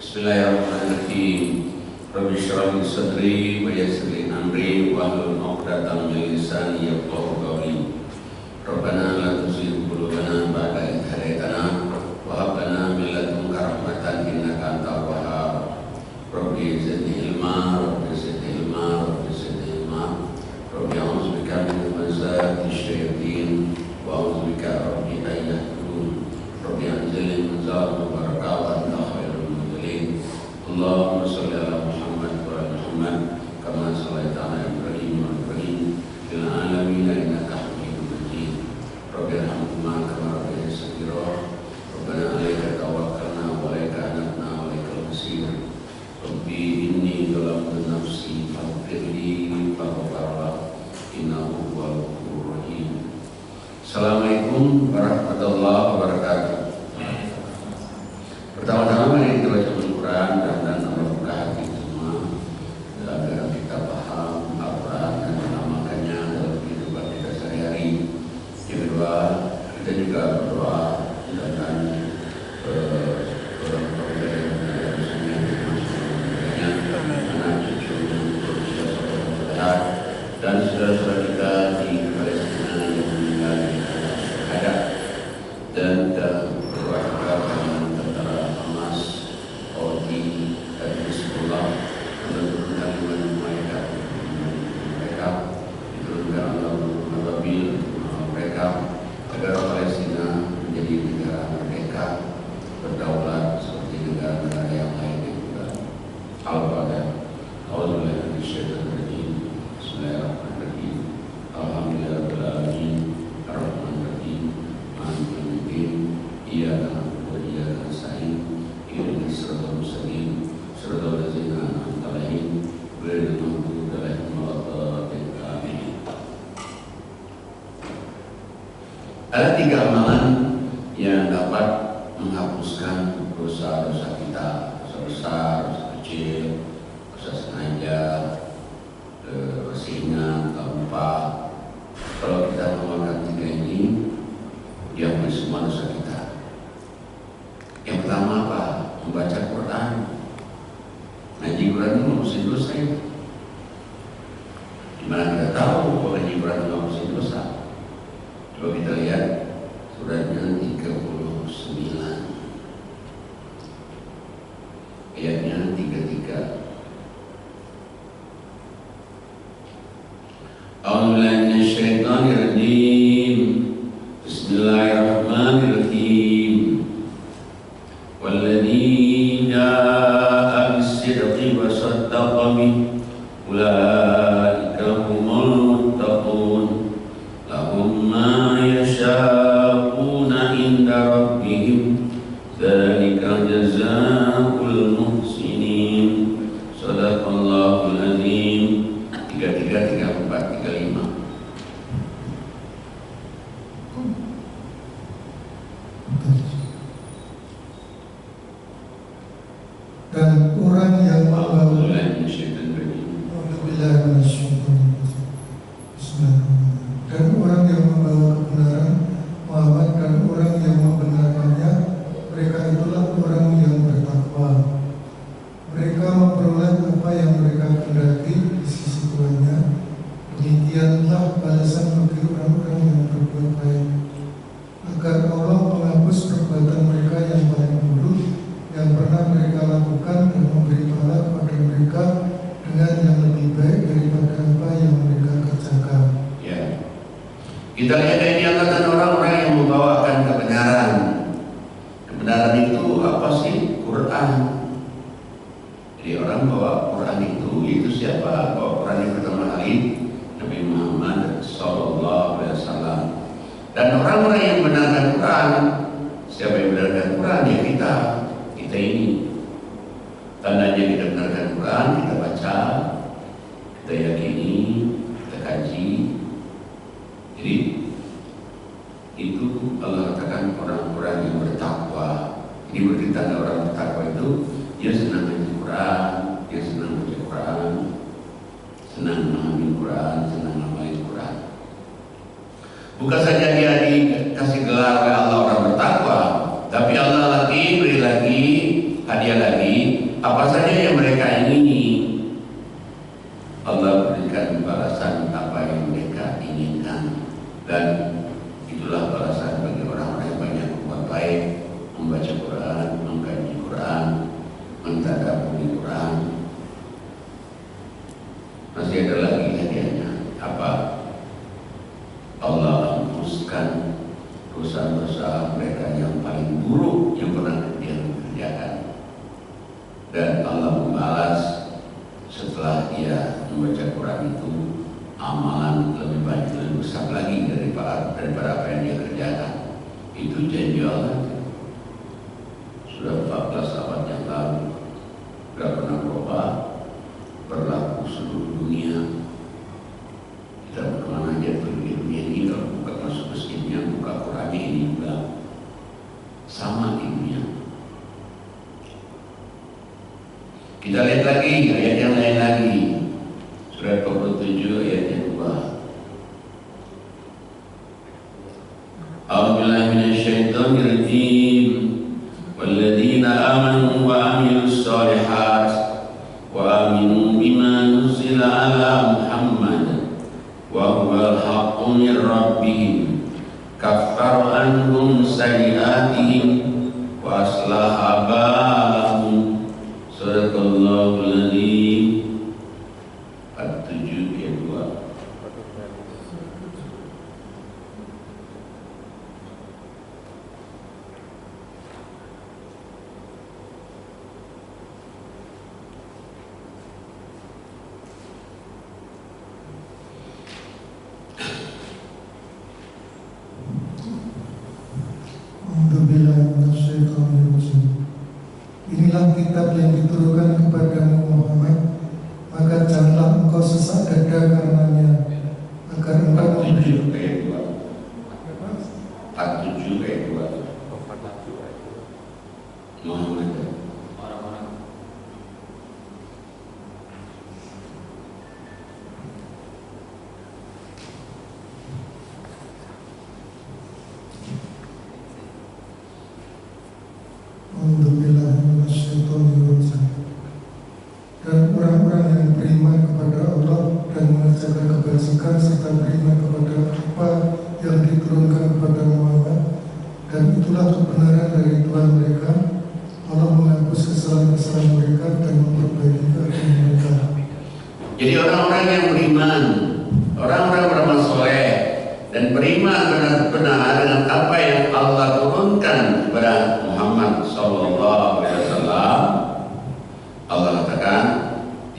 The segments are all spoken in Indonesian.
Bismillahirrahmanirrahim. Rabbi shrah li sadri wa yassir li amri wahlul 'uqdatam min lisani yafqahu qawli. Rabbana la tuzigh qulubana ba'da idh hadaytana wa hab lana min ladunka rahmatan innaka antal wahhab. Rabbi zidni ilma, Rabbi zidni ilma, Rabbi zidni ilma. Rabbi a'udzubika min hamazati syayatin wa a'udzubika rabbi an yahdurun. Rabbi anzilni munzalan mubarakah wa anta khairul munzilin. Allahumma shalli ala Muhammad wa ala Muhammad kama shallaita ala Ibrahim wa Ibrahim fil alamin innaka Hamidum Majid. Rabbi irhamhuma kama rabbayani shaghira. Rabbana 'alaika tawakkalna wa 'alaika anabna wa 'alaikal masir. Rabbi inni zalamtu nafsi faghfir li faghfara innahu huwal ghafurur rahim. Assalamualaikum warahmatullahi wabarakatuh. Pertama-tama mari kita baca Al-Quran dan membuka hati semua agar kita paham Al-Quran dan mengamalkannya dalam kehidupan kita sehari-hari. Yang kedua, kita juga berdoa dan orang tua kita yang berada di sini anak cucu saudara dan saudara-saudara kita di Palestina yang meninggal ada dan berdoa juga tentara Hamas, Houthi dan Hizbullah menurunkan mereka diturunkan Allah Ababil mereka agar Palestina menjadi negara merdeka berdaulat seperti negara-negara yang lainnya juga. Al-Fatihah. A'udzubillahi minasyaitonir rajim. Bismillahirrahmanirrahim. Alhamdulillahirabbil alamin. Arrahmanir rahim. Maliki yaumiddin. Iyyaka na'budu wa iyyaka nasta'in. Ihdinas siratal mustaqim. Siratal ladzina an'amta 'alaihim ghairil maghdubi 'alaihim waladdallin. Amin. Ada 3 amalan yang dapat menghapuskan dosa-dosa kita, dosa besar, dosa kecil, dosa sengaja, dosa ingat, lupa. Kalau kita mengamalkan 3 ini, dia menghapus semua dosa kita. Yang pertama apa? Membaca Quran. Ngaji Quran itu menghapusin dosa ya. Dimana kita tahu bahwa ngaji Quran itu menghapusin dosa? Coba kita lihat suratnya 39 ayatnya 33. A'udzubillahi minasyaitonir rajim. Bismillahirrahmanirrahim. Walladzi jaa'a bis-sidqi wa saddaqa bihi ulaika humul muttaqun. Lahum ma yasha'una 'inda rabbihim dzalika jazaa'ul muhsinin. Shadaqallahul azim. 33, 34, 35. Dan orang yang membawa dan orang yang membawa kebenaran mengamalkan orang yang membenarkannya, mereka itulah orang yang bertakwa. Mereka memperoleh apa yang mereka kehendaki di sisi Tuhannya. Demikianlah balasan bagi orang-orang yang berbuat baik, agar Allah menghapus perbuatan mereka yang paling buruk yang pernah mereka lakukan dan memberi pahala pada mereka dengan yang lebih baik daripada apa yang mereka kerjakan. Ya. Kita lihat ini angkatan orang-orang yang membawakan kebenaran. Kebenaran itu apa sih? Quran. Jadi orang bawa Quran itu siapa? Bawa Quran yang pertama kali Nabi Muhammad sallallahu alaihi wasallam. Dan orang-orang yang benarkan Quran, siapa yang benarkan Quran? Ya kita ini. Tandanya kita benarkan Quran, kita baca, kita yakini, kita kaji. Jadi itu Allah katakan orang-orang yang bertakwa. Ini berarti tanda orang bertakwa itu dia senang baca Quran, dia senang baca Quran, senang memahami Quran, senang mengamalkan Quran. Bukan saja dia dikasih gelar oleh Allah orang bertakwa, tapi Allah lagi beri lagi hadiah lagi tadi, apa saja yang mereka ingini, Allah berikan balasan apa yang mereka inginkan. Dan itulah balasan bagi orang-orang yang banyak berbuat baik, membaca Quran, mengkaji Quran, mentadabburi Quran. Masih ada lagi hadiahnya. Apa? Allah hapuskan dosa-dosa mereka yang paling buruk yang pernah dia kerjakan, dan Allah membalas setelah dia membaca Quran itu amalan lebih banyak, lebih besar lagi daripada apa yang dia kerjakan. Itu janji Allah. Sudah 14 abad yang lalu, tidak pernah berubah, berlaku seluruh dunia. Kita kemana aja pergi dunia ini, kalau buka masuk masjidnya, buka Qurannya, ini juga sama di dunia. Kita lihat lagi ayat yang lain lagi, surat 27 ayat yang 2. A'udzubillahi minasyaitonir rajim. Walladzina amanu wa amilus shalihat wa aminu bima nuzila ala Muhammad wa huwal haqqu min rabbihim kaffara anhum sayyi'atihim wa aslaha balahum. Sadaqallahul adzim. 47 ayat 2. Inilah kitab yang diturunkan kepadamu Muhammad, maka janganlah engkau sesak dada karenanya, agar engkau memberi 47 ayat 2. Muhammad orang-orang dan orang-orang yang beriman kepada Allah dan mengerjakan kebajikan serta beriman kepada apa yang diturunkan kepada Muhammad, dan itulah kebenaran dari Tuhan mereka. Allah menghapus kesalahan-kesalahan mereka dan memperbaiki keadaan mereka. Jadi orang-orang yang beriman, orang-orang beramal soleh dan beriman benar-benar dengan apa yang Allah turunkan kepada Muhammad SAW, Allah katakan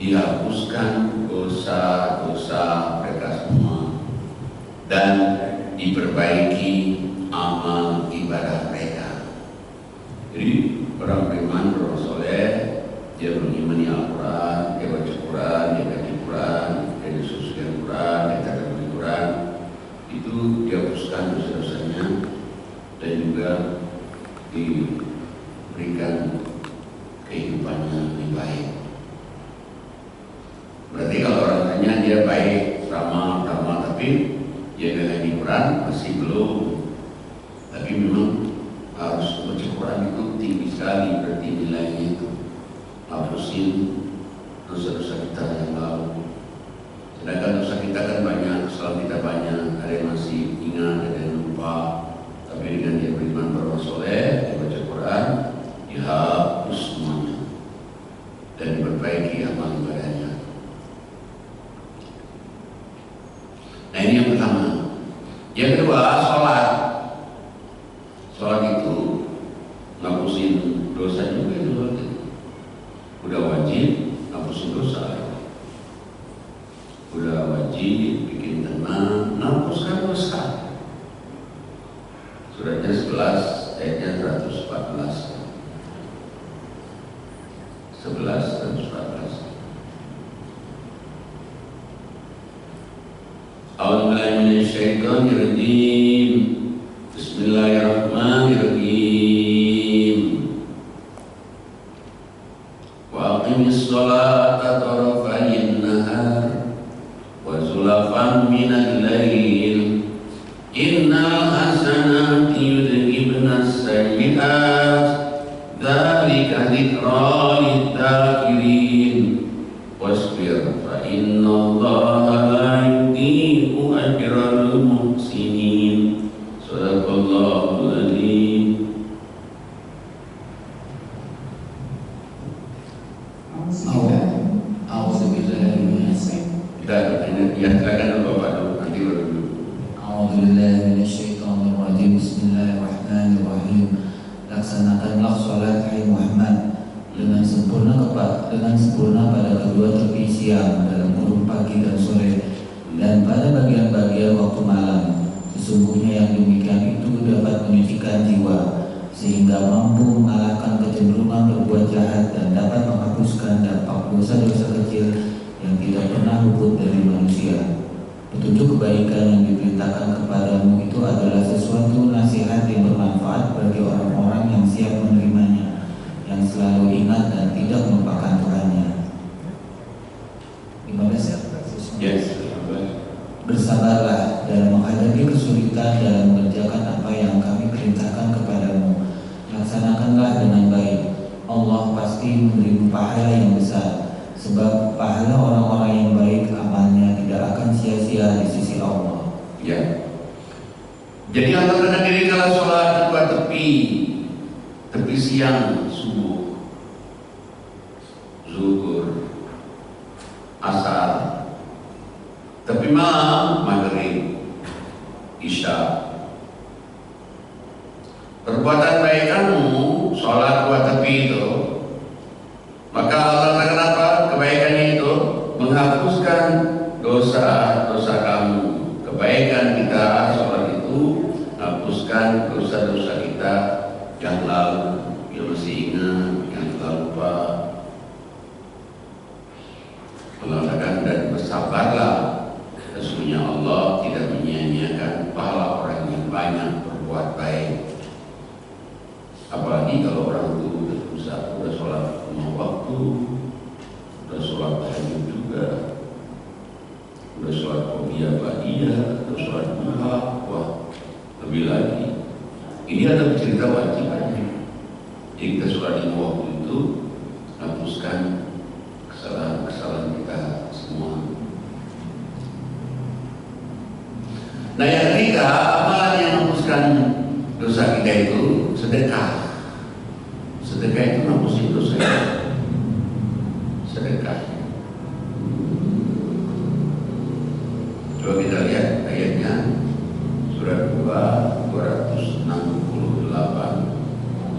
dihapuskan dosa-dosa mereka semua dan diperbaiki amal ibadah mereka. Jadi orang beriman, beramal soleh, dia mengimani Al-Quran, dia baca Quran, dia kaji Quran, dia disusulkan Quran, dia tadabbur Quran, itu dihapuskan dosa-dosanya dan juga diberikan kehidupannya lebih baik. Berarti kalau orang tanya dia baik, ramah, tapi dia ngaji Quran masih belum. Tapi memang harus baca Quran itu tinggi sekali, berarti nilainya itu hapusin dosa-dosa kita yang lalu. Sedangkan dosa kita kan banyak, kesalahan kita banyak, ada yang masih ingat, ada yang lupa. Tapi dengan dia beriman beramal soleh, dia baca Quran, dihapus semuanya dan diperbaiki amal ibadahnya. Nah, ini yang pertama. Yang kedua, sholat. Sholat itu ngapusin dosa juga itu. Udah wajib ngapusin dosa. Udah wajib bikin tenang, menghapuskan dosa. Suratnya 11 ayatnya 114. 11:114. A'udzubillahi minasyaitonir rajim. Bismillahirrahmanirrahim. Wa aqimis sholata tarafayin nahar wa zulafan minal lail. Innal hasanati yudhibnas sayyi'at. Dzalika dzikra Ya, silakan Bapak dulu, nanti dulu. A'udzubillahiminasyaitonirrajim. Bismillahirrahmanirrahim. Laksanakanlah sholat hai Muhammad dengan sempurna pada kedua tepi siang dalam kurun pagi dan sore, dan pada bagian-bagian waktu malam. Sesungguhnya yang demikian itu dapat menyucikan jiwa, sehingga mampu mengalahkan kecenderungan berbuat jahat dan dapat menghapuskan dampak dosa-dosa kecil yang tidak pernah luput dari manusia. Petunjuk kebaikan yang diberitakan kepadamu itu adalah sesuatu nasihat yang bermanfaat bagi orang-orang yang siap menerimanya, yang selalu ingat dan tidak melupakan Tuhannya. 15. Yes. Bersabarlah dalam menghadapi kesulitan dalam mengerjakan apa yang kami perintahkan kepadamu. Laksanakanlah dengan baik. Allah pasti memberimu pahala yang besar, sebab pahala orang-orang yang baik amalnya tidak akan sia-sia di sisi Allah. Ya. Jadi antara diri kalau sholat dua tepi siang subuh, zuhur, asar, tepi malam maghrib, isya. Perbuatan baik kamu sholat dua tepi itu, maka Allah kenapa kebaikannya itu menghapuskan dosa-dosa kamu. Kebaikan kita sholat itu hapuskan dosa-dosa kita yang lalu, yang masih ingat, yang telah lupa. Mengatakan dan bersabarlah, sesungguhnya Allah tidak menyia-nyiakan pahala orang yang banyak berbuat baik. Apalagi kalau orang itu udah sholat lima waktu, udah sholat tahajud juga, udah sholat qobliyah ba'diyah, udah sholat duha, wah lebih lagi. Ini ada cerita wajibannya. Jadi kita sholat lima waktu itu hapuskan kesalahan-kesalahan kita semua. Nah yang ketiga, amalan yang menghapuskan dosa kita itu sedekah. Sedekah itu menghapusin dosa kita. Sedekah. Coba kita lihat ayatnya, surat 2 268,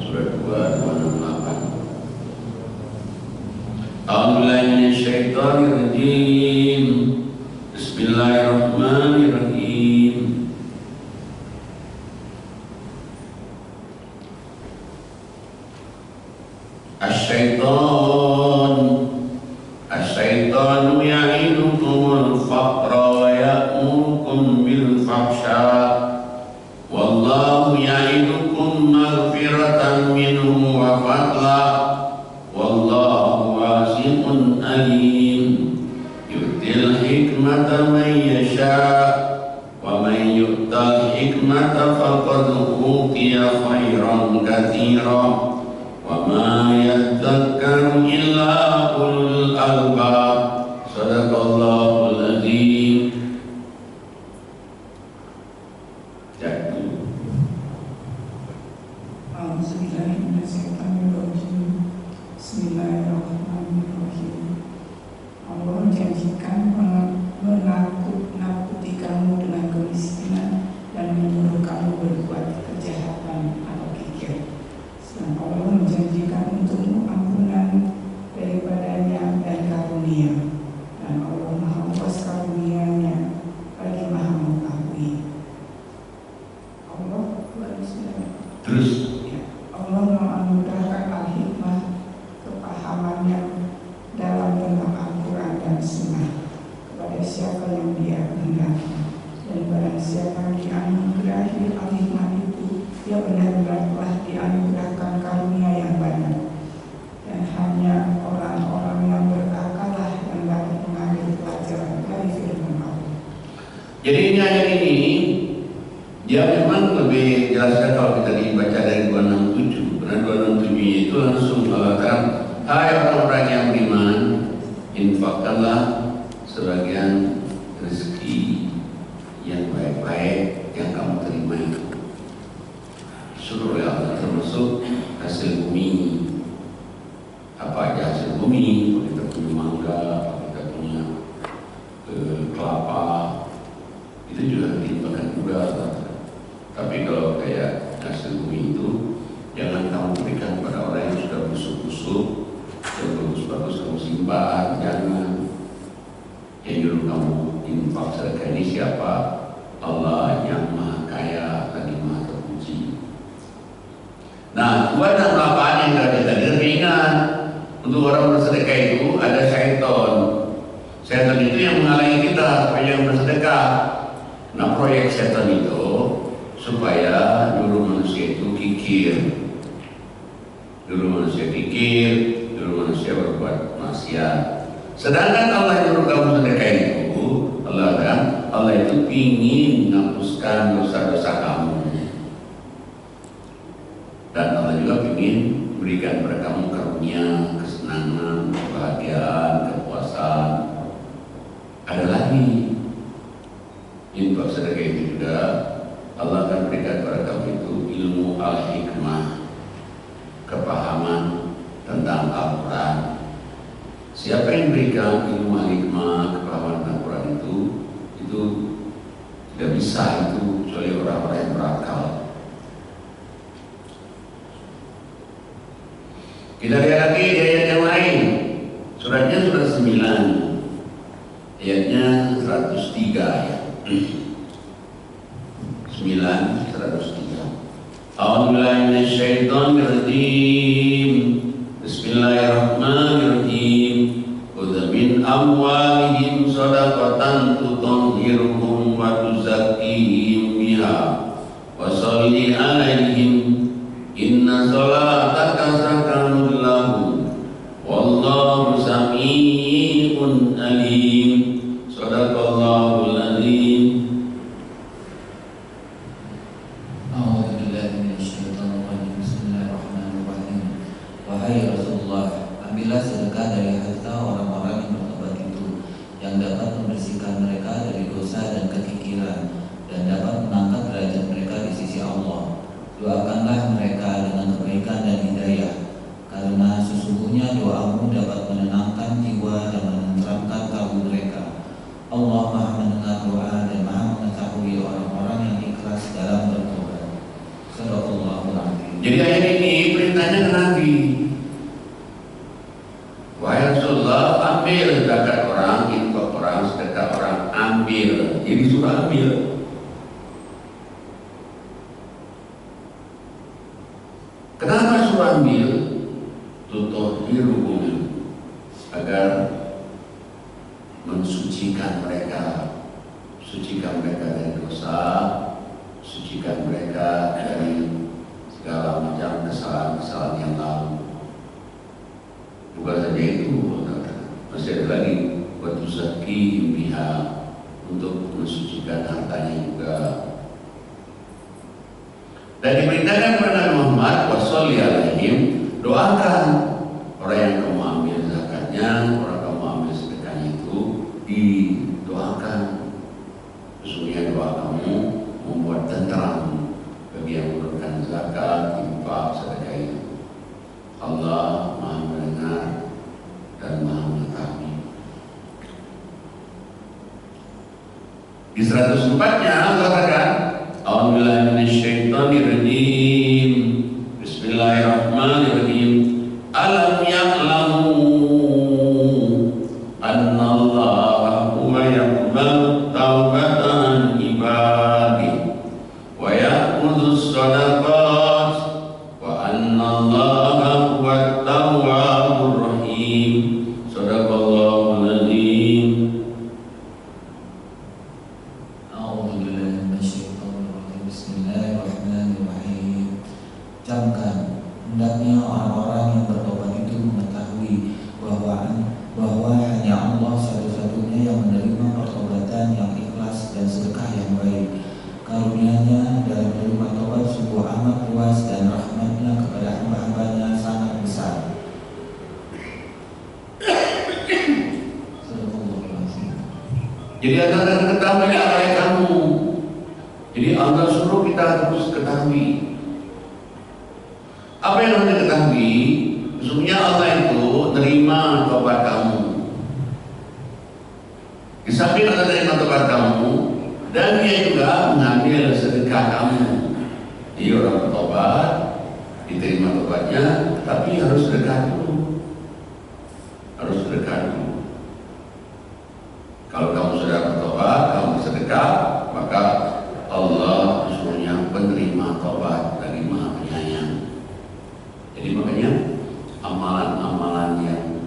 surat 2 268. A'udzubillahi minasyaitonirrajim. Bismillahirrahmanirrahim. Asy-syaitanu ya'idukumul faqra wa ya'murukum bil fahsya wallahu ya'idukum maghfiratan minhu wa fadla wallahu wasi'un alim. Yu'til hikmata man yasha wa man yu'tal hikmata faqad utiya khairan katsiran wa ma yadhakkaru illa ulul albab. Sadaqallahul azim. Bismillahirrahmanirrahim. Allah menjanjikan menakut-nakuti kamu dengan kemiskinan dan menyuruh kamu berbuat kejahatan atau kikir. Dan Allah menjanjikan untukmu ampunan daripadanya dan karunia, dan Allah Maha Luas karunia-Nya bagi Maha mengetahui. Allah Terus Allah menganugerahkan al-hikmah, kepahamannya dalam tentang Al-Quran dan Sunnah kepada siapa yang Dia kehendaki, dan barang siapa yang dianugerahi al-hikmah itu, dia benar-benar telah dianugerahkan karunia yang banyak. Dan hanya orang-orang yang berakal lah yang dapat mengambil pelajaran dari firman Allah. jadi ini ayat ini dia memang lebih jelaskan kalau kita dibaca dari 267. Karena 267 itu langsung mengatakan, hai orang-orang yang beriman, infakkanlah sebagian rezeki yang baik-baik yang kamu terima itu. Suruh ya Allah, termasuk hasil bumi. Apa aja hasil bumi, supaya hasil bumi itu jangan kamu berikan kepada orang yang sudah busuk-busuk, yang bagus-bagus kamu simpan, jangan. Yang nyuruh kamu infak sedekah ini siapa? Allah yang Maha Kaya lagi Maha Terpuji. Nah, dua dan delapan yang tadi ingat, untuk orang bersedekah itu ada syaitan. Syaitan itu yang menghalangi kita supaya jangan bersedekah. Nah, proyek syaitan itu supaya nyuruh manusia itu kikir, nyuruh manusia kikir, nyuruh manusia berbuat maksiat. Sedangkan Allah yang nyuruh kamu sedekah itu, Allah itu ingin menghapuskan dosa-dosa kamu. Dan Allah juga ingin berikan kepada kamu karunia, kesenangan, kebahagiaan, kepuasan. Ada lagi infak sedekah itu juga Allah akan berikan kepada kamu itu ilmu al-hikmah, kepahaman tentang Al-Quran. Siapa yang berikan ilmu al-hikmah, kepahaman tentang Al-Quran itu tidak bisa itu kecuali orang-orang yang berakal. Kita lihat lagi di ayat yang lain. Suratnya surat 9, ayatnya 103 ya. 9:103. A'udzubillahi minasyaitonir rajim. Bismillahirrahmanirrahim. Khudh min amwalihim shadaqatan tutahhiruhum wa tuzakkihim biha wa sholli 'alaihim inna sholataka sakanun lahum wallahu sami'un alim. Shadaqallahul azim. Wahai Rasulullah, ambillah sedekah dari harta orang-orang yang bertobat itu, yang dapat membersihkan mereka dari dosa dan kekikiran, dan dapat mengangkat derajat mereka di sisi Allah. Doakanlah mereka dengan kebaikan dan hidayah, karena sesungguhnya doamu dapat menenangkan jiwa dan menenteramkan kalbu mereka. Allah Maha mendengar doa dan Maha mengetahui orang-orang yang ikhlas dalam bertobat. Shadaqallahul azim. Jadi ayat ini perintahnya ke Nabi. Wahai Rasulullah, ambil zakat orang, infak orang, sedekah orang, ambil. Jadi suruh ambil. Kenapa suruh ambil? Tutahhiruhum, agar mensucikan mereka, sucikan mereka dari dosa, sucikan mereka dari segala macam kesalahan-kesalahan yang lalu. Bukan saja itu, masih ada lagi wa tuzakkihim biha, untuk mensucikan hartanya juga. Dan diperintahkan kepada Nabi Muhammad washolli alaihim, doakan orang yang kamu ambil zakatnya, orang kamu ambil sedekahnya itu, didoakan. Sesungguhnya doa kamu membuat tenteram bagi yang menurunkan zakat, infak, sedekah itu. Allah Maha mendengar dan Maha mengetahui. Di 104-nya Allah katakan, A'udzubillahi minasyaitonirrajim. Bismillahirrahmanirrahim. Alam ya'lamu annallaha huwa yaqbalu taubatan ibadihi wa ya'khudhus shadaqat wa annallaha huwat tawwabur rahim. Shadaqallahul azim. Bismillahirrahmanirrahim. Camkan, hendaknya orang-orang yang bertobat itu mengetahui bahwa hanya Allah satu-satunya yang menerima pertobatan yang ikhlas dan sedekah yang baik. Karunia-Nya dalam menerima tobat sungguh amat luas dan rahmat-Nya kepada hamba-hambanya sangat besar. Jadi Allah akan ketahui apa yang kamu. Jadi Allah suruh kita terus ketahui. Apa yang harus diketahui? Sesungguhnya Allah itu terima tobat kamu. Di samping Allah terima tobat kamu, dan Dia juga mengambil sedekah kamu. Jadi orang bertobat, diterima tobatnya, tapi harus sedekah dulu. Harus sedekah dulu. Kalau kamu sudah bertobat, kamu bersedekah, maka Allah sesungguhnya penerima tobat dari Maha Penyayang. Jadi makanya amalan-amalan yang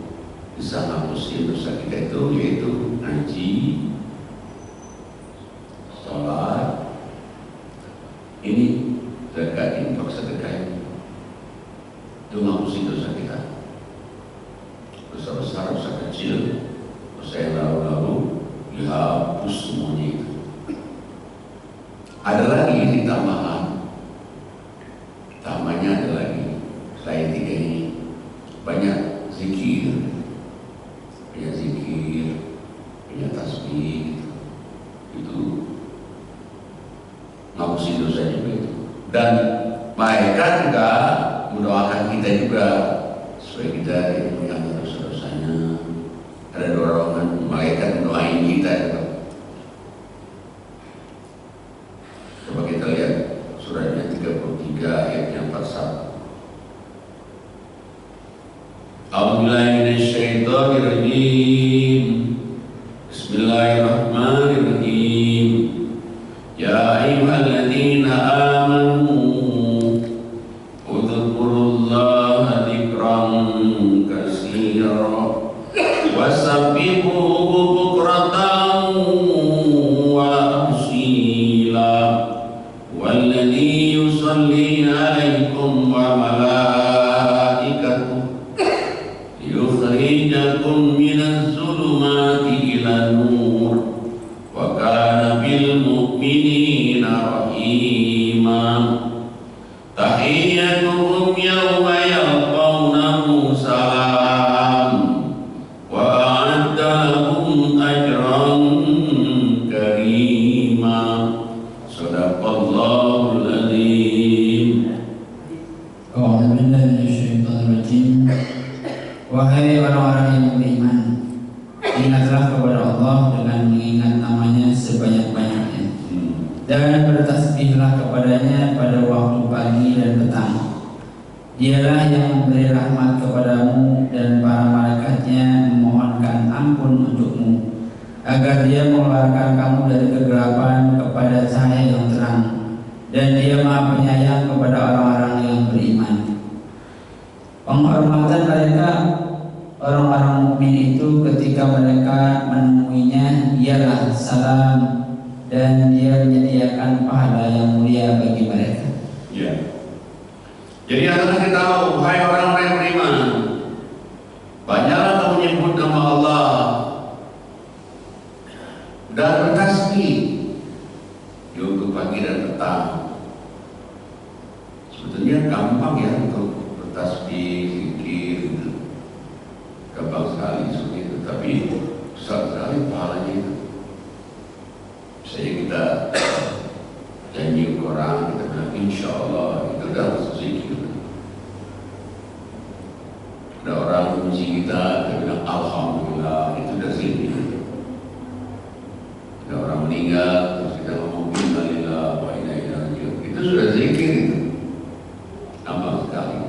bisa ngapusin dosa kita itu yaitu ngaji, sholat, ini zakat, infak, sedekah itu ngapusin dosa kita. Dosa besar, dosa kecil, dosa yang lalu-lalu dihapus semuanya itu. Ada lagi tambahan, tambahnya ada lagi selain 3 ini, banyak zikir, banyak tasbih, itu ngapusin dosa juga itu. Dan malaikat juga mendoakan kita juga supaya kita diampuni dosa-dosanya. Ada dorongan malaikat mendoain kita juga. Coba kita lihat suratnya 33 ayatnya 41. A'udzubillahi minasyaitonirrajim. Bismillahirrahmanirrahim. Ya ayyuhalladzina amanu udzukurullaha dzikran katsiran wasabbihuhu bukratan wa asila walladzi yusalli 'alaikum wa malaikatuhu yukhrijakum minaz zulumati ilan nur wa kana bil mu'minina rahima. Tahiyyatuhum yawma yalqawnahu salam wa a'adda lahum ajran karima. Sadaqallahul adzim. A'udzu billahi minasyaitonir rajim. Wahai orang-orang yang beriman, ingatlah kepada Allah dengan mengingat namanya sebanyak-banyaknya, dan bertasbihlah kepadanya pada waktu pagi dan petang. Dialah yang memberi rahmat kepadamu, dan para malaikatnya memohonkan ampun untukmu, agar dia mengeluarkan kamu dari kegelapan kepada cahaya yang terang, dan dia Maha Penyayang kepada orang-orang yang beriman. Penghormatan mereka orang-orang mukmin itu ketika mereka menemuinya ialah salam, dan dia menyediakan pahala yang mulia bagi mereka. Ya. Jadi harus kita tahu, hai orang-orang yang beriman, banyaklah kamu menyebut nama Allah dan bertasbih di waktu pagi dan petang. Sebetulnya gampang ya untuk bertasbih, zikir, gitu. Gampang sekali seperti itu, tapi besar sekali pahalanya itu. Saya kita janji ke orang, kita bilang insya Allah itu dah masuk zikir. Ada orang memuji kita bilang alhamdulillah, itu dah zikir. Ada orang meninggal terus kita ngomong innalillahi wa inna ilaihi raji'un, itu sudah zikir itu. Gampang sekali.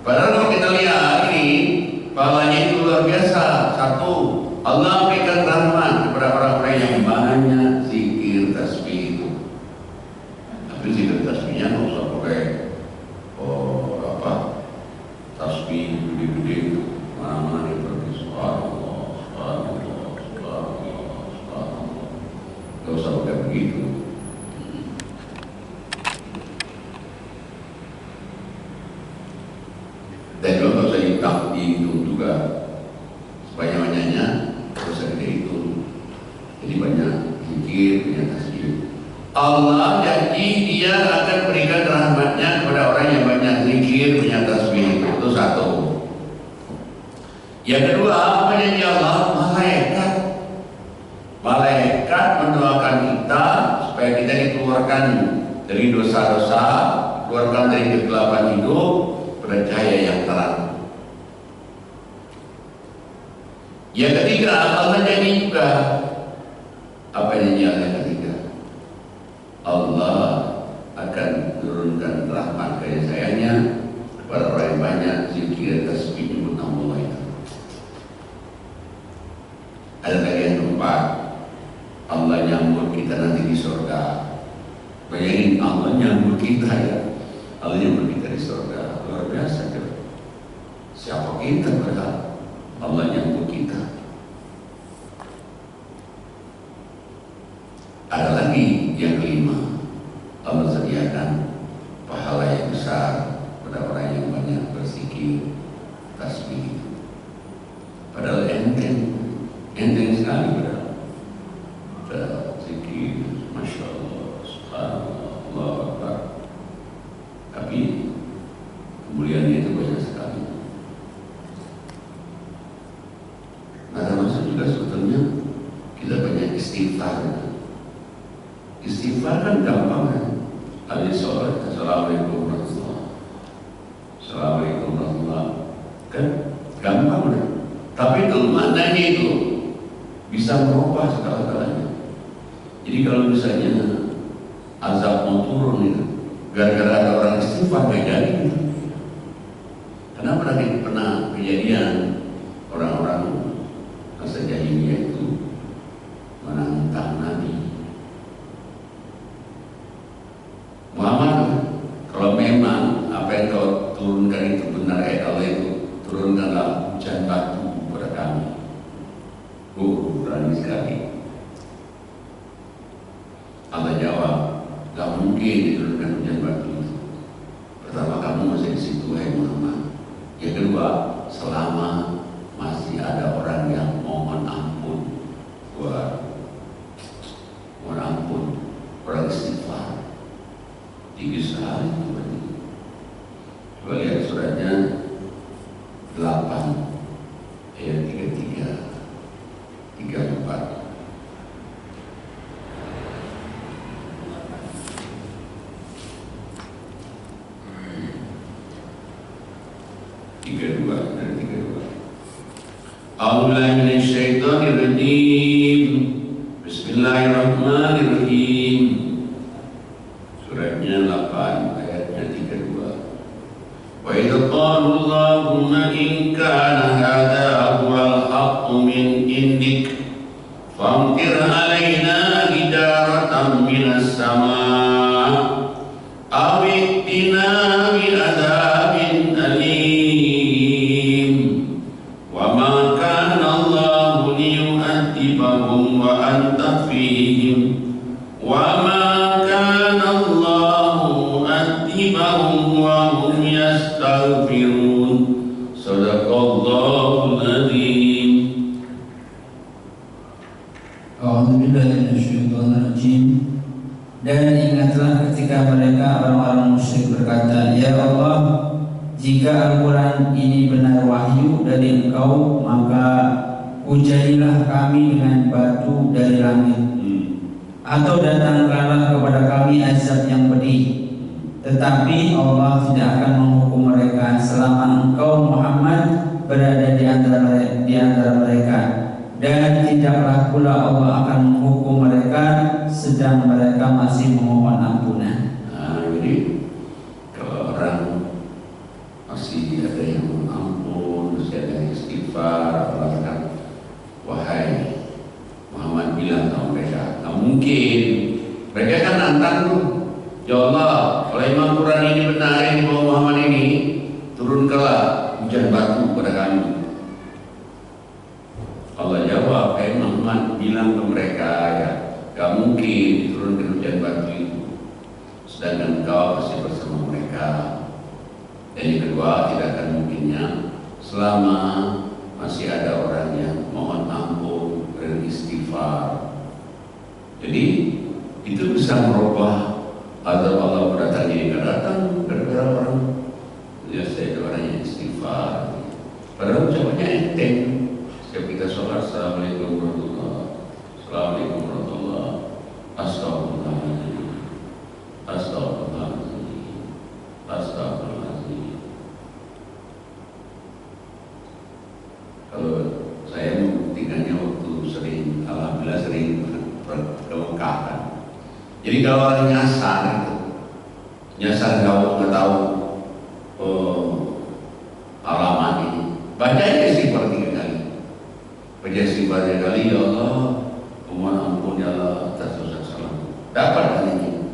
Padahal kalau kita lihat ini pahalanya itu luar biasa. Satu, Allah berikan rahmat kepada orang-orang yang banyak zikir tasbih itu. Tapi zikir tasbihnya nggak usah pakai tasbih gede-gede itu. Mana-mana dia pergi subhanallah, subhanallah, subhanallah, subhanallah. Nggak usah pakai begitu. Dan juga nggak usah dihitung juga. Sebanyak-banyaknya nggak usah dihitung. Jadi banyak zikir, banyak tasbih. Allah janji dia akan berikan rahmatnya kepada orang yang banyak zikir, banyak tasbih. Itu satu. Yang kedua, apa janji Allah? Malaikat mendoakan kita supaya kita dikeluarkan dari dosa-dosa, keluarkan dari kegelapan hidup pada cahaya yang terang. Yang ketiga, Allah janji juga. Apa janji Allah yang ketiga? Allah akan turunkan surga. Bayangin Allah nyambut kita ya. Allah nyambut kita di surga. Luar biasa kan? Siapa kita padahal Allah nyambut kita. Ada lagi yang kelima, Allah sediakan pahala yang besar pada orang yang banyak berzikir, tasbih. Padahal enteng sekali padahal. Zikir, masya Allah, subhanallah, Allahu Akbar. Tapi kemuliaannya itu banyak sekali. Nah, termasuk juga sebetulnya kita banyak istighfar. Istighfar kan gampang kan? Habis sholat, assalamualaikum warahmatullahi, assalamualaikum warahmatullahi, kan gampang kan? Tapi itu maknanya itu bisa merubah segala-galanya. Jadi kalau misalnya azab mau turun itu gara-gara ada orang istighfar gak jadi gitu. Karena pernah kejadian orang-orang masa jahiliyah itu menantang Nabi Muhammad, kalau memang apa yang kau turunkan itu benar, Allah itu turunkanlah hujan batu kepada kami. Berani sekali. Allah jawab, gak mungkin diturunkan hujan batu itu. Pertama, kamu masih di situ, wahai Muhammad. Yang kedua, selama masih ada orang yang mohon ampun, mohon ampun, orang istighfar. 3 hari berarti. Coba lihat suratnya 8 ayat 33 34. A'udzubillahi minasyaitonirrajim. Bismillahirrahmanirrahim. Suratnya 8 ayatnya 32. Wa idza qala Allahumma in kana hadha huwal haqqu min indik famtir alaina hijaratan minas samaa aw i'tina bi adzabin alim wa ma kana Allahu liyu'adzibahum wa anta fihim wa ma wa hum yastaghfirun. Sadaqallahul adzim. A'udzubillahi minasyaitonirrajim. Dan ingatlah ketika mereka orang-orang musyrik berkata, Ya Allah, jika Al-Quran ini benar wahyu dari Engkau, maka hujanilah kami dengan batu dari langit, atau datangkanlah kepada kami azab yang pedih. Tetapi Allah tidak akan menghukum mereka selama Engkau Muhammad berada di antara mereka, dan tidaklah pula Allah akan menghukum mereka sedang mereka masih memohon ampunan. Nah, jadi kalau orang masih ada yang mohon ampun, masih ada yang istighfar, Allah kan, wahai Muhammad bilang sama mereka, nggak mungkin. Mereka kan nantang tuh, ya Allah, kalau Imam Quran ini benar, ini bahwa Muhammad ini turunkanlah hujan batu kepada kami. Allah jawab, Muhammad bilang ke mereka, ya, gak mungkin diturunkan hujan batu itu, sedangkan kau masih bersama mereka. Dan yang kedua, tidak akan mungkinnya selama masih ada orang yang mohon ampun, beristighfar. Jadi itu bisa merubah azab Allah pada tadi yang datang gara-gara orang ya saya orang yang istighfar. Padahal ucapannya enteng. Setiap kita sholat, assalamualaikum warahmatullahi, assalamualaikum warahmatullahi, astagfirullahaladzim, astagfirullahaladzim, astagfirullahaladzim. Kalau saya membuktikannya waktu sering, alhamdulillah sering ke Mekah kan. Jadi kalau orang nyasar itu, nyasar nggak tahu alamat ini, baca aja istighfar 3 kali. Baca istighfar 3 kali, ya Allah, mohon ampun ya Allah atas dosa salah. dapat hal ini.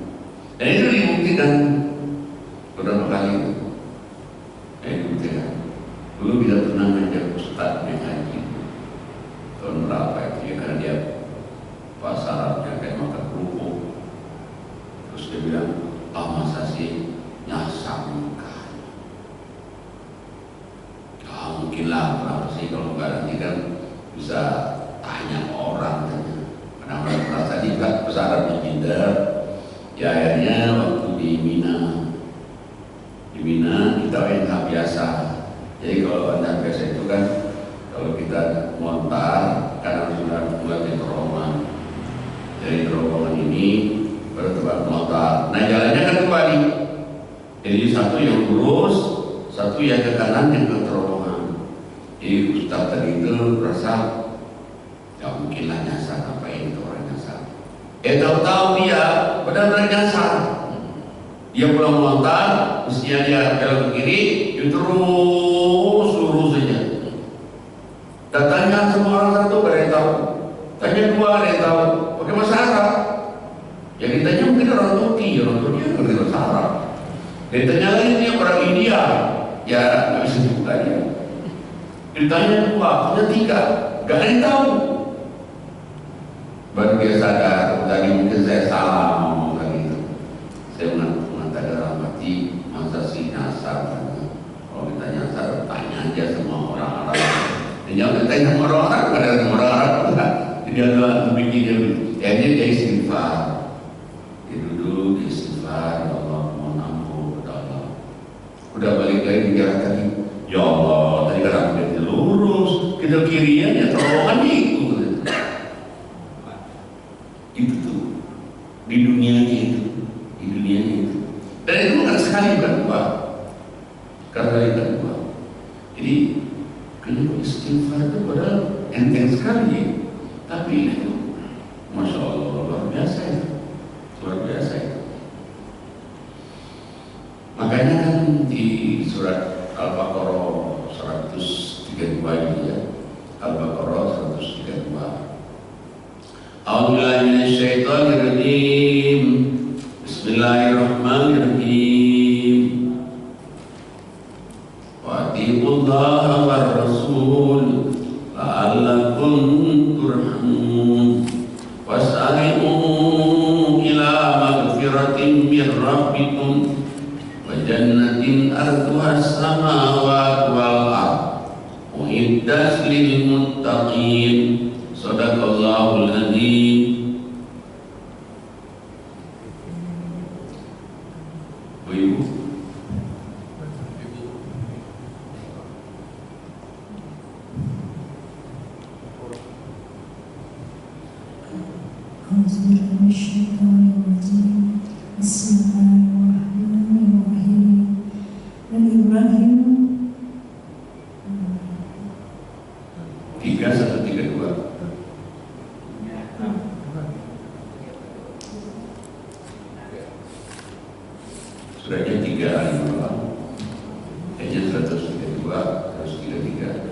Dan itu dibuktikan beberapa kali itu. Dibuktikan. Dulu kita pernah ngajak Ustaz yang haji tahun berapa itu ya, karena dia pasarannya kayak makan kerupuk. Terus dia bilang, masa sih nyasar nikah? Mungkin lah, berapa sih kalau nggak nanti kan bisa tanya orang tanya. Karena orang merasa juga pasarannya pindah. Ya akhirnya waktu di Mina kita yang nggak biasa. Jadi kalau anda biasa itu kan kalau kita montar karena sudah buat di terowongan. Dari terowongan ini baru tempat montar. Nah jalannya kan kembali. Jadi satu yang lurus, satu yang ke kanan yang ke terowongan. Jadi Ustaz tadi itu merasa ya mungkinlah nyasar, apa ini orang nyasar. Tahu-tahu dia benar-benar nyasar. Dia pulang montar, mestinya dia belok ke kiri, dia terus lurus saja. Datanya semua orang satu ada yang tahu, tanya dua ada yang tahu, pakai bahasa Arab. Yang ditanya mungkin orang Turki yang ngerti bahasa Arab. Ditanya lagi dia orang India, ya nggak bisa dibuka dia. Ditanya dua, punya tiga, nggak ada yang tahu. Baru dia sadar, tadi mungkin saya salah ngomong tadi itu. Saya mengatakan dalam hati, masa sih nyasar? Kalau kita nyasar, tanya aja sama orang Arab. Jangan tanya sama orang Arab, ada sama orang Arab enggak. Jadi ada bikin dia istighfar. Dia duduk, dia istighfar, ya Allah, mohon ampun kepada Allah. Udah balik lagi dia tadi, ya Allah, tadi kan aku jadi lurus, kita kiriannya terowongannya itu. Itu tuh di dunianya itu, dan itu bukan sekali bukan dua, karena dua. Jadi kalau istighfar itu padahal enteng sekali, tapi itu masya Allah luar biasa itu, Makanya kan di surat Al-Baqarah 132 ini ya, Al-Baqarah 132. A'udzubillahi minasyaitonirrajim. Bismillahirrahmanirrahim. Wa atiqullaha war rasul la'allakum turhamun. Wasari'u ila magfiratin min rabbikum wa jannatin arduha as-samawati wal ardh uiddat lil muttaqin. Sadaqallahul adzim. Ibu. Bismillahirrahmanirrahim. Nabi Ibrahim 3132. Suratnya 3 hari malam, ayat 132, 133.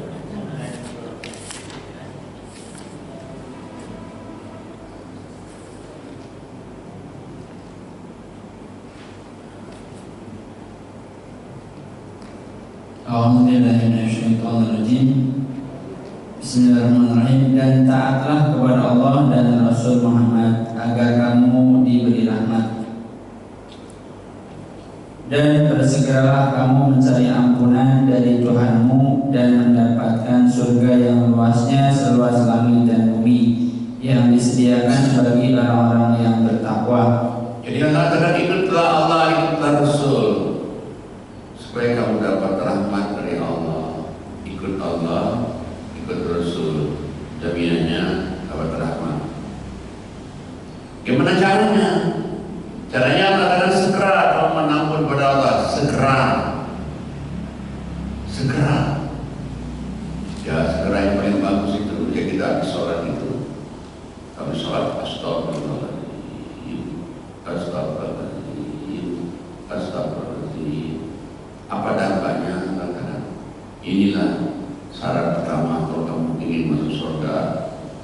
Bismillahirrahmanirrahim. Dan taatlah kepada Allah dan Rasul Muhammad agar kamu diberi rahmat. Dan bersegeralah kamu mencari ampunan dari Tuhanmu dan mendapatkan surga yang luasnya seluas langit dan bumi yang disediakan bagi orang-orang yang bertakwa. Jadi katakan ikutlah Allah, ikutlah Rasul, supaya kamu dapat rahmat dari Allah. Ikut Allah, ikut Rasul, jaminannya dapat rahmat. Gimana caranya? Caranya adalah segera kamu menampun pada Allah, segera. Ya segera yang paling bagus itu ya kita habis sholat itu. Habis sholat astagfirullahaladzim. Apa dampaknya? Katakan inilah syarat pertama kalau kamu ingin masuk surga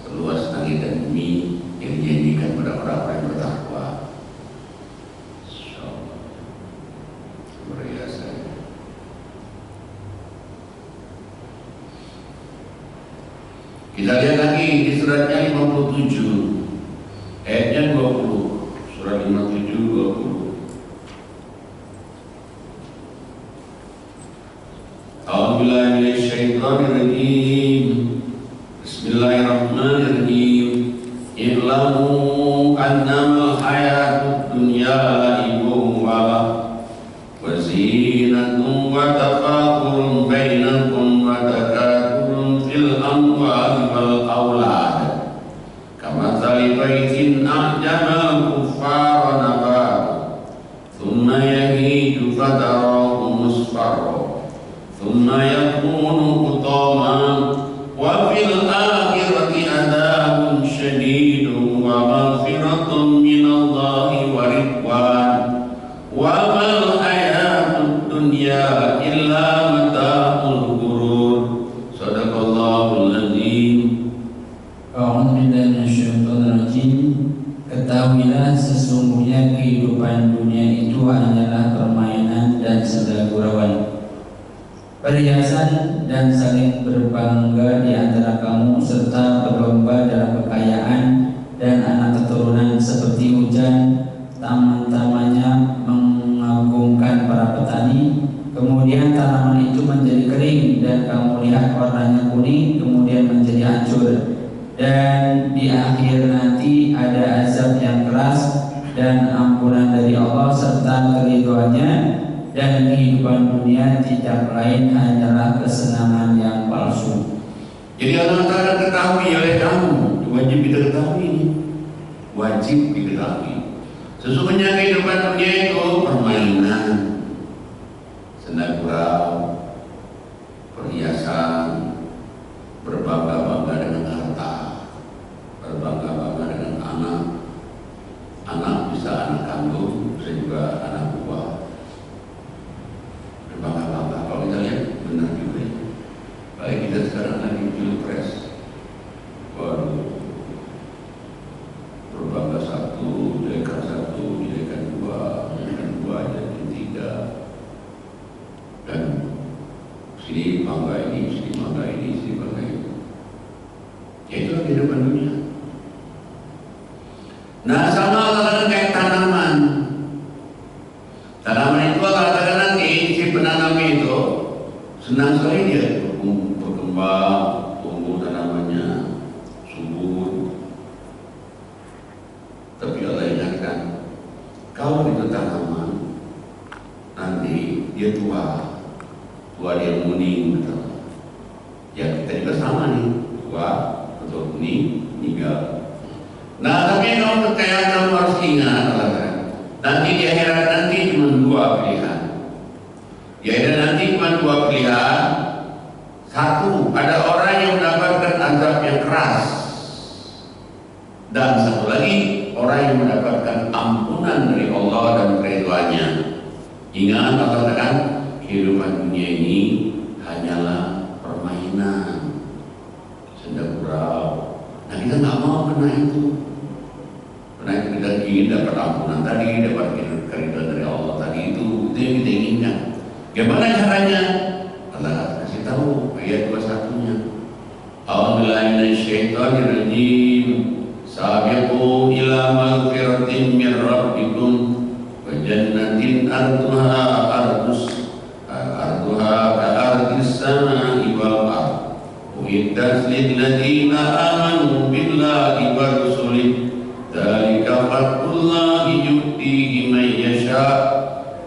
seluas langit dan bumi yang dijanjikan pada orang-orang yang bertakwa. Kita lihat lagi di suratnya 57 ayatnya 20. Surat 57 20. A'udzubillahi minasyaitonirrajim. Bismillahirrahmanirrahim. I'lamu annamal hayatud dunya la'ibun wa zinatun wa tafaqurun bainakum wa takathurun fil amwali wal aulad kamathali baitin a'jamal kuffara nabatu thumma yahiju fatarahu musfarra thumma yakunu hutaman wa fil akhirati adabun syadidun wa maghfiratun minallahi wa ridwan wa mal hayatud dunya illa mata'ul ghurur. Shadaqallahul azim. A'udzubillahi minasyaitonirrajim. Ketahuilah sesungguhnya kehidupan dunia itu hanyalah permainan dan senda gurauan, perhiasan dan saling berbangga di antara kamu, serta berlomba dalam kekayaan dan anak keturunan seperti hujan taman-tamannya mengagumkan para petani, kemudian tanaman itu menjadi kering dan kamu lihat warnanya kuning kemudian menjadi hancur, dan di akhir nanti ada azab yang keras dan ampunan dari Allah serta keridhoannya, dan kehidupan dunia tidak lain hanyalah kesenangan yang palsu. Jadi Allah Ta'ala ketahui oleh kamu, wajib kita ketahui ini, wajib diketahui. Sesungguhnya kehidupan dunia itu permainan, senda gurau, perhiasan, berbangga-bangga dengan harta, berbangga-bangga dengan anak. Anak bisa anak kandung, bisa juga anak buah. Berbangga-bangga. Kalau kita lihat benar juga ya. Baik kita sekarang lagi pilpres. Waduh, berbangga satu, jadikan satu, jadikan dua, jadi tiga. Dan sini bangga ini, sini bangga ini, sini bangga ini. Ya itu kehidupan dunia. Nah sama Allah kayak tanaman. Tanaman itu Allah katakan nanti si penanam itu senang sekali dia berkembang, tumbuh tanamannya subur. Tapi Allah ingatkan, kalau itu tanaman nanti dia tua dia kuning, gitu. Ya kita juga sama nih, tua atau kuning, meninggal. Nah tapi kamu harus ingat, nanti di akhirat nanti cuma dua pilihan. Di akhirat nanti cuma dua pilihan. Satu, ada orang yang mendapatkan azab yang keras, dan satu lagi orang yang mendapatkan ampunan dari Allah dan keridhoannya. Ingat Allah katakan kehidupan dunia ini hanyalah permainan, senda gurau. Nah kita nggak mau kena itu. Karena kita ingin dapat ampunan tadi, dapat keridhaan dari Allah tadi, itu yang kita inginkan. Gimana caranya? Allah kasih tahu ayat 21-nya. A'udzubillahi minasyaitonirrajim. Sabiqu ila maghfiratin min rabbikum wa jannatin arduha ka'ardis samai wal ardh. Uiddat lil ladzina amanu billahi wa rusulihi. Dzalika fadlullahi yu'tihi man yasha.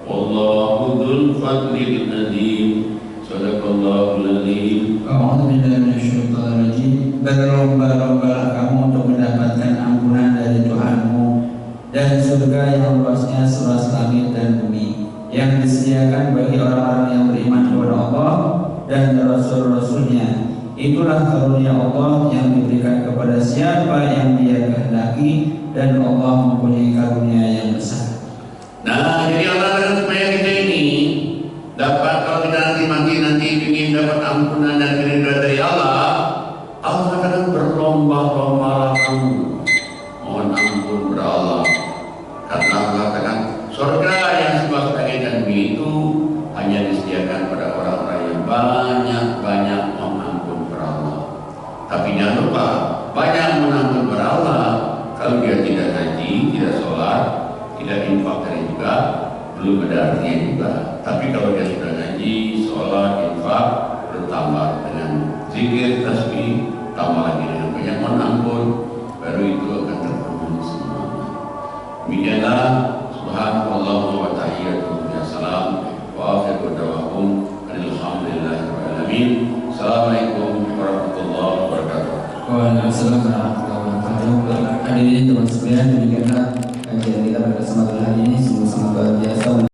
Wallahu dzul fadlil adzim. Shadaqallahul azim. A'udzubillahi minasyaitonirrajim. Berlomba-lombalah kamu untuk mendapatkan ampunan dari Tuhanmu dan surga yang luasnya seluas langit dan bumi, yang disediakan bagi orang-orang yang beriman kepada Allah dan Rasul-Rasulnya. Itulah karunia Allah yang diberikan kepada siapa yang Dia kehendaki, dan Allah mempunyai karunia yang besar. Nah, jadi Allah akan supaya kita ini dapat, kalau kita nanti ingin dapat ampunan dan keridhaan dari Allah akan berlomba-lomba kamu mohon ampun kepada Allah, karena Allah katakan surga yang seluas langit dan bumi itu hanya disediakan pada orang-orang yang banyak mohon ampun kepada Allah. Tapi jangan lupa banyak mengampun beramal. Kalau dia tidak haji, tidak sholat, tidak infak dari juga, belum ada artinya juga. Tapi kalau dia sudah haji, sholat, infak, bertambah dengan zikir, tasbih, tambah lagi dengan banyak menampun, baru itu akan terpenuhi semua. Demikianlah subhanallah wa tahiyyatuhu ya salam wa akhiru da'wahum alhamdulillahirabbil alamin. Assalamualaikum warahmatullahi wabarakatuh. Waalaikumsalam warahmatullahi wabarakatuh. Hadirin teman sekalian, demikianlah kajian kita pada kesempatan hari ini. Sungguh-sungguh luar biasa.